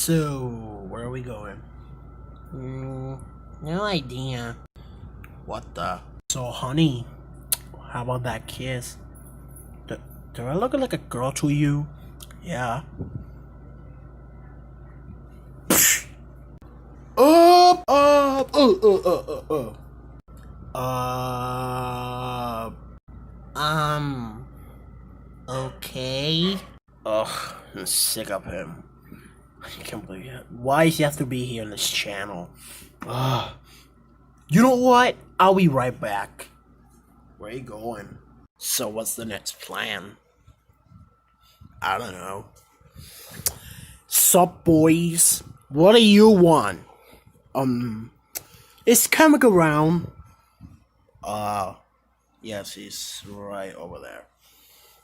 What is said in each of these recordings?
So, where are we going? No idea. What the? So, honey, how about that kiss? Do I look like a girl to you? Yeah. Up, up, Okay. Ugh, I'm sick of him. I can't believe it. Why does he have to be here on this channel? Ugh. You know what? I'll be right back. Where are you going? So what's the next plan? I don't know. Sup, boys? What do you want? Is Kamek around? Yes, he's right over there.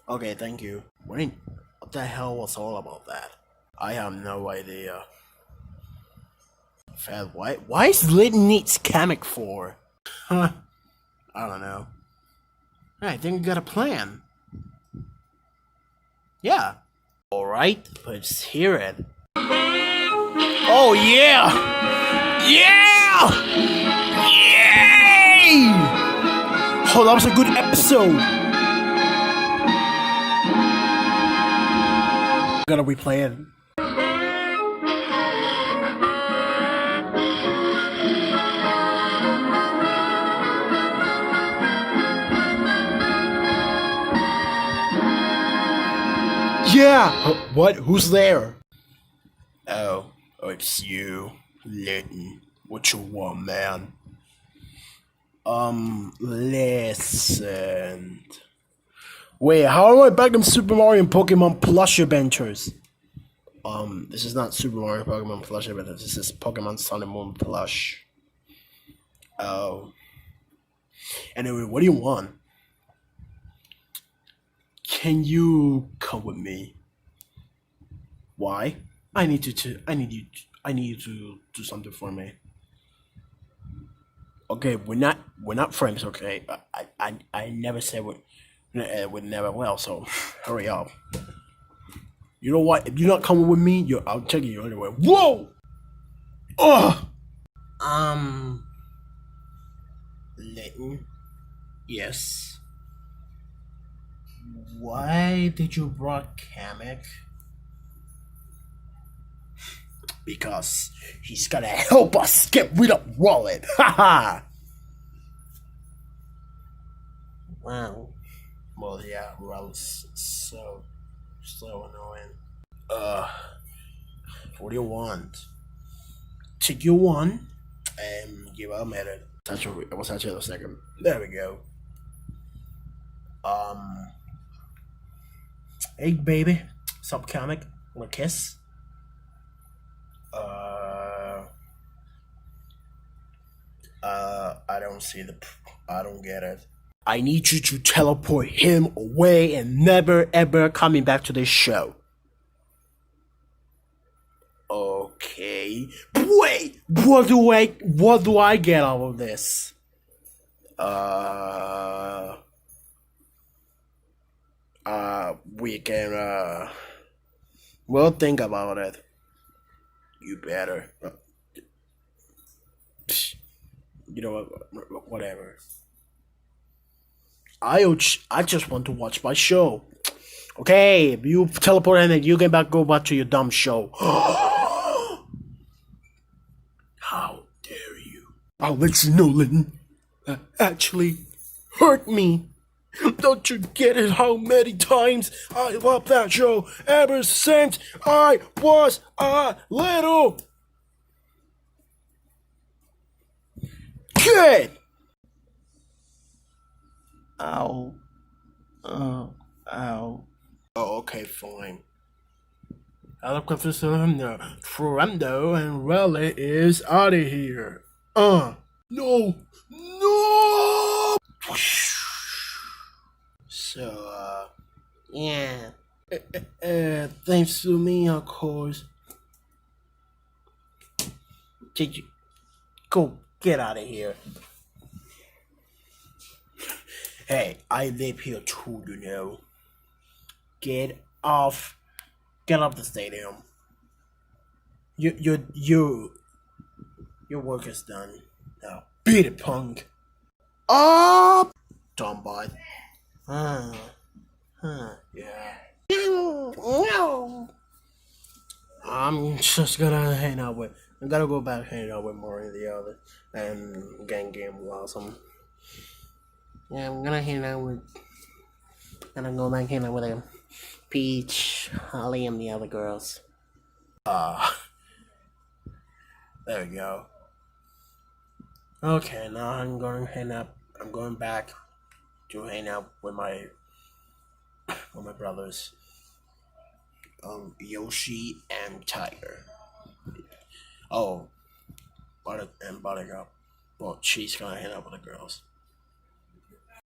Okay, thank you. Wait, what the hell was all about that? I have no idea. Fed, why is Litten needs Kamek for? Huh? I don't know. I think we got a plan. Yeah. Alright, let's hear it. Oh yeah! Yeah! Yay! Oh, that was a good episode. Gotta replay it. Yeah! What? Who's there? Oh, it's you, Litten. What you want, man? Listen. Wait, how am I back in Super Mario and Pokemon plush adventures? This is not Super Mario Pokemon plush adventures. This is Pokemon Sun and Moon plush. Oh. Anyway, what do you want? Can you come with me? Why? I need you to do something for me. Okay, we're not friends, okay? I never said we never will, so hurry up. You know what? If you're not coming with me, I'll take you anyway. Whoa! Ugh! Litten? Yes. Why did you brought Kamek? Because he's gonna help us get rid of Rowlet. Haha! Wow. Well, yeah, Rowlet's so annoying. What do you want? Take your one and give out a minute. We'll touch it in a second. There we go. Hey, baby. Sup, Kamek? Want a kiss? I don't get it. I need you to teleport him away and never ever coming back to this show. Okay. Wait, what do I get out of this? We can, we'll think about it. You better. You know what, whatever. I just want to watch my show. Okay, if you teleport and then you can go back to your dumb show. How dare you? I'll let you know, Litten. Actually, hurt me. Don't you get it how many times I love that show ever since I was a little kid? Ow. Ow. Oh, okay, fine. Helicopter Surrender, Ferrando and Rowlet is out of here. No! No! So, Yeah. thanks to me, of course. Did you go get out of here? Hey, I live here too, you know. Get off the stadium. Your work is done. Now beat it, punk. Up, Tombot. Huh. Huh. Yeah. No. I'm just gonna hang out with. I gotta go back hanging out with more of the others and game Blossom. Yeah, I'm gonna hang out with. Gonna go back hang out with him. Peach, Holly, and the other girls. There we go. Okay, now I'm going to hang up. I'm going back to hang out with my brothers, Yoshi and Tiger. Oh, Buttercup. Well, she's gonna hang out with the girls.